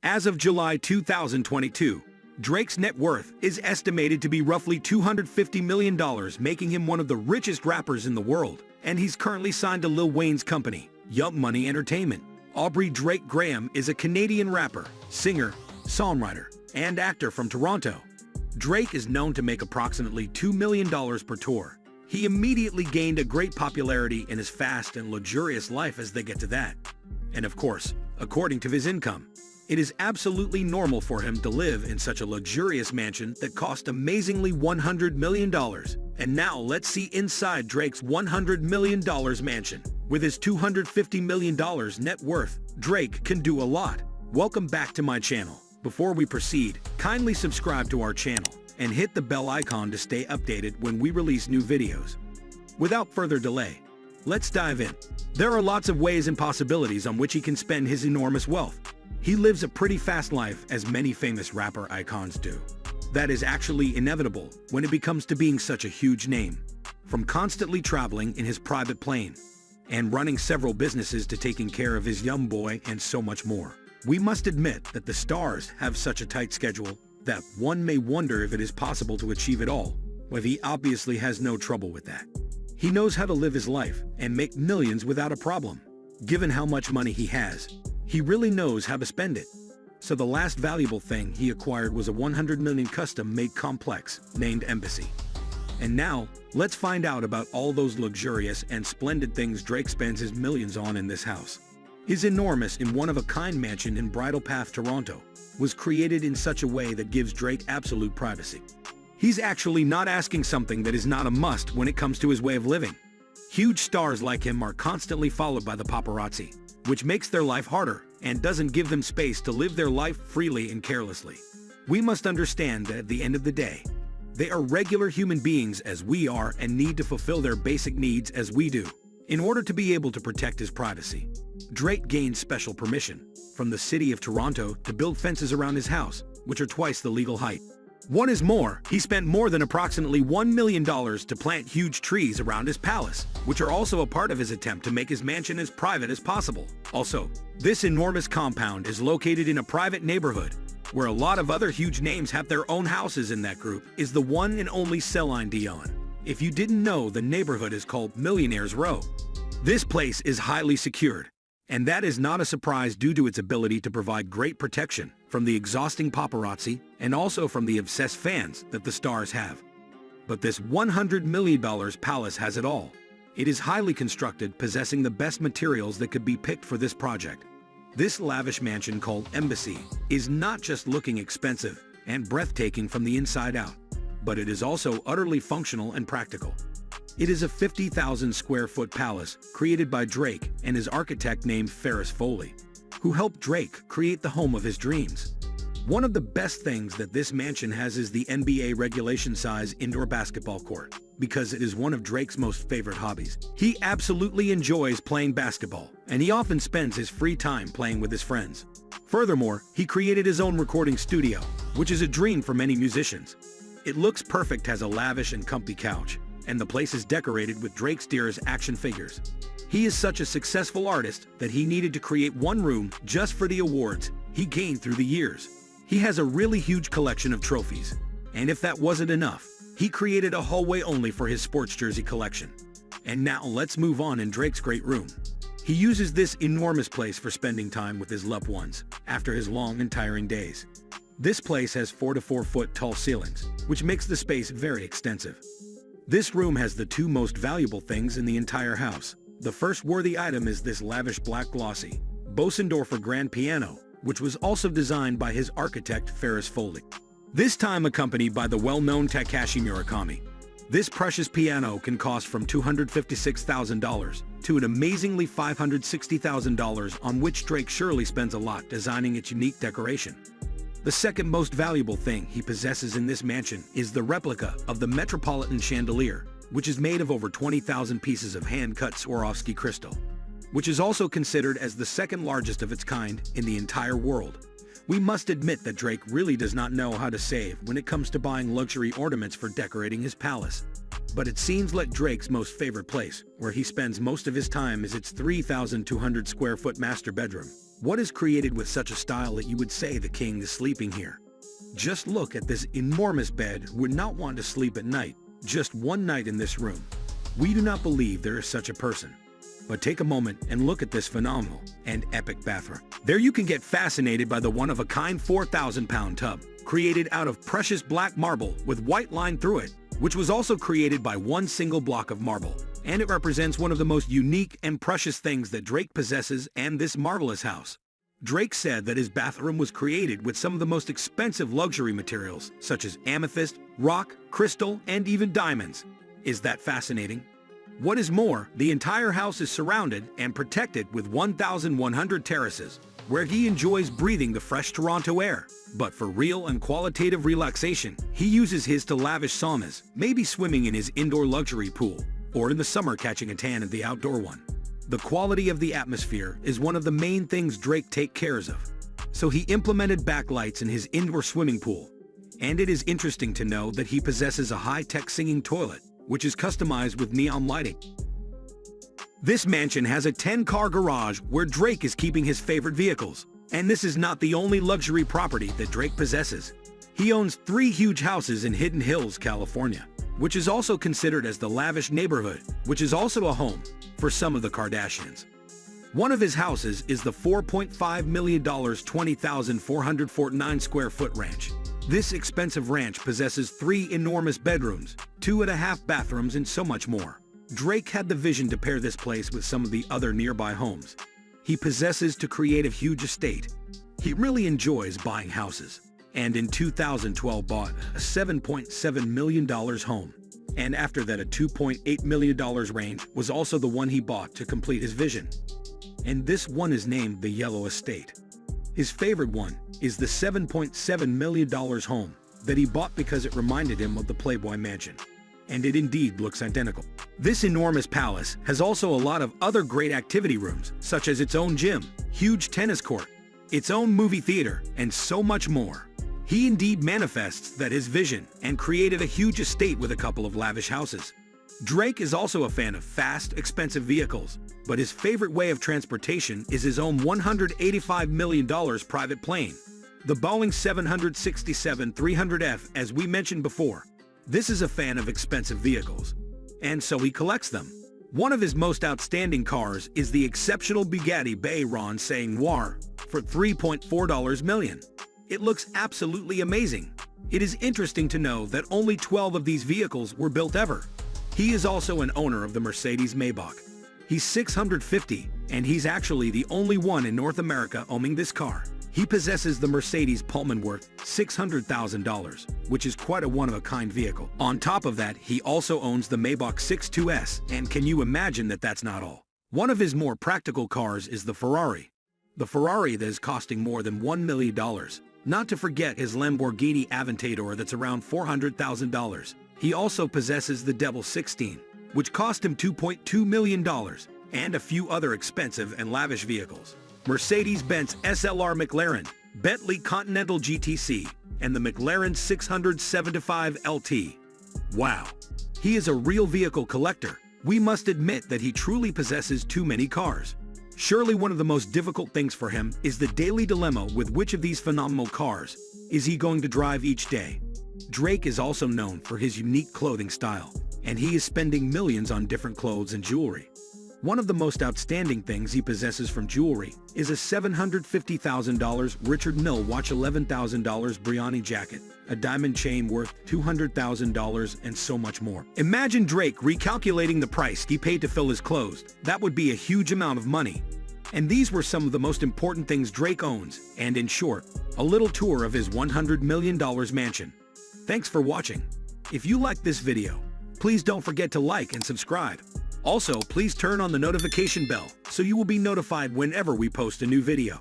As of July 2022, Drake's net worth is estimated to be roughly $250 million, making him one of the richest rappers in the world. And he's currently signed to Lil Wayne's company, Young Money Entertainment. Aubrey Drake Graham is a Canadian rapper, singer, songwriter, and actor from Toronto. Drake is known to make approximately $2 million per tour. He immediately gained a great popularity in his fast and luxurious life as they get to that. And of course, according to his income, it is absolutely normal for him to live in such a luxurious mansion that cost amazingly $100 million. And now let's see inside Drake's $100 million mansion. With his $250 million net worth, Drake can do a lot. Welcome back to my channel. Before we proceed, kindly subscribe to our channel and hit the bell icon to stay updated when we release new videos. Without further delay, let's dive in. There are lots of ways and possibilities on which he can spend his enormous wealth. He lives a pretty fast life, as many famous rapper icons do. That is actually inevitable when it comes to being such a huge name. From constantly traveling in his private plane and running several businesses to taking care of his young boy and so much more. We must admit that the stars have such a tight schedule that one may wonder if it is possible to achieve it all, but he obviously has no trouble with that. He knows how to live his life and make millions without a problem. Given how much money he has, he really knows how to spend it. So the last valuable thing he acquired was a $100 million custom-made complex named Embassy. And now, let's find out about all those luxurious and splendid things Drake spends his millions on in this house. His enormous and one-of-a-kind mansion in Bridle Path, Toronto, was created in such a way that gives Drake absolute privacy. He's actually not asking something that is not a must when it comes to his way of living. Huge stars like him are constantly followed by the paparazzi, which makes their life harder and doesn't give them space to live their life freely and carelessly. We must understand that at the end of the day, they are regular human beings as we are and need to fulfill their basic needs as we do. In order to be able to protect his privacy, Drake gained special permission from the city of Toronto to build fences around his house, which are twice the legal height. What is more, he spent more than approximately $1 million to plant huge trees around his palace, which are also a part of his attempt to make his mansion as private as possible. Also, this enormous compound is located in a private neighborhood, where a lot of other huge names have their own houses. In that group is the one and only Celine Dion. If you didn't know, the neighborhood is called Millionaire's Row. This place is highly secured, and that is not a surprise due to its ability to provide great protection from the exhausting paparazzi and also from the obsessed fans that the stars have. But this $100 million palace has it all. It is highly constructed, possessing the best materials that could be picked for this project. This lavish mansion called Embassy is not just looking expensive and breathtaking from the inside out, but it is also utterly functional and practical. It is a 50,000 square foot palace created by Drake and his architect named Ferris Foley, who helped Drake create the home of his dreams. One of the best things that this mansion has is the NBA regulation size indoor basketball court, because it is one of Drake's most favorite hobbies. He absolutely enjoys playing basketball, and he often spends his free time playing with his friends. Furthermore, he created his own recording studio, which is a dream for many musicians. It looks perfect, has a lavish and comfy couch, and the place is decorated with Drake's dearest action figures. He is such a successful artist that he needed to create one room just for the awards he gained through the years. He has a really huge collection of trophies, and if that wasn't enough, he created a hallway only for his sports jersey collection. And now let's move on in Drake's great room. He uses this enormous place for spending time with his loved ones after his long and tiring days. This place has 4 to 4 foot tall ceilings, which makes the space very extensive. This room has the two most valuable things in the entire house. The first worthy item is this lavish black glossy Bosendorfer grand piano, which was also designed by his architect Ferris Foley, this time accompanied by the well-known Takashi Murakami. This precious piano can cost from $256,000 to an amazingly $560,000, on which Drake surely spends a lot designing its unique decoration. The second most valuable thing he possesses in this mansion is the replica of the Metropolitan chandelier, which is made of over 20,000 pieces of hand-cut Swarovski crystal, which is also considered as the second largest of its kind in the entire world. We must admit that Drake really does not know how to save when it comes to buying luxury ornaments for decorating his palace. But it seems like Drake's most favorite place, where he spends most of his time, is its 3,200 square foot master bedroom. What is created with such a style that you would say the king is sleeping here? Just look at this enormous bed. Who would not want to sleep at night, just one night in this room? We do not believe there is such a person. But take a moment and look at this phenomenal and epic bathroom. There you can get fascinated by the one-of-a-kind 4,000-pound tub, created out of precious black marble with white line through it, which was also created by one single block of marble. And it represents one of the most unique and precious things that Drake possesses and this marvelous house. Drake said that his bathroom was created with some of the most expensive luxury materials, such as amethyst, rock, crystal, and even diamonds. Is that fascinating? What is more, the entire house is surrounded and protected with 1,100 terraces, where he enjoys breathing the fresh Toronto air. But for real and qualitative relaxation, he uses his to lavish saunas, maybe swimming in his indoor luxury pool, or in the summer catching a tan in the outdoor one. The quality of the atmosphere is one of the main things Drake takes care of. So he implemented backlights in his indoor swimming pool. And it is interesting to know that he possesses a high-tech singing toilet, which is customized with neon lighting. This mansion has a 10-car garage where Drake is keeping his favorite vehicles. And this is not the only luxury property that Drake possesses. He owns 3 huge houses in Hidden Hills, California, which is also considered as the lavish neighborhood, which is also a home for some of the Kardashians. One of his houses is the $4.5 million 20,449 square foot ranch. This expensive ranch possesses 3 enormous bedrooms, 2.5 bathrooms, and so much more. Drake had the vision to pair this place with some of the other nearby homes he possesses to create a huge estate. He really enjoys buying houses, and in 2012 bought a $7.7 million home. And after that, a $2.8 million range was also the one he bought to complete his vision. And this one is named the Yellow Estate. His favorite one is the $7.7 million home that he bought because it reminded him of the Playboy Mansion. And it indeed looks identical. This enormous palace has also a lot of other great activity rooms, such as its own gym, huge tennis court, its own movie theater, and so much more. He indeed manifests that his vision and created a huge estate with a couple of lavish houses. Drake is also a fan of fast, expensive vehicles, but his favorite way of transportation is his own $185 million private plane, the Boeing 767-300F, as we mentioned before. This is a fan of expensive vehicles, and so he collects them. One of his most outstanding cars is the exceptional Bugatti Veyron Noir for $3.4 million. It looks absolutely amazing. It is interesting to know that only 12 of these vehicles were built ever. He is also an owner of the Mercedes Maybach. He's 650, and he's actually the only one in North America owning this car. He possesses the Mercedes Pullman worth $600,000, which is quite a one-of-a-kind vehicle. On top of that, he also owns the Maybach 62S, and can you imagine that that's not all? One of his more practical cars is the Ferrari. The Ferrari that is costing more than $1 million. Not to forget his Lamborghini Aventador that's around $400,000. He also possesses the Devil 16, which cost him $2.2 million, and a few other expensive and lavish vehicles. Mercedes-Benz SLR McLaren, Bentley Continental GTC, and the McLaren 675 LT. Wow, he is a real vehicle collector. We must admit that he truly possesses too many cars. Surely one of the most difficult things for him is the daily dilemma with which of these phenomenal cars is he going to drive each day. Drake is also known for his unique clothing style, and he is spending millions on different clothes and jewelry. One of the most outstanding things he possesses from jewelry is a $750,000 Richard Mille watch, $11,000 Brioni jacket, a diamond chain worth $200,000, and so much more. Imagine Drake recalculating the price he paid to fill his clothes. That would be a huge amount of money. And these were some of the most important things Drake owns, and in short, a little tour of his $100 million mansion. Thanks for watching. If you liked this video, please don't forget to like and subscribe. Also, please turn on the notification bell so you will be notified whenever we post a new video.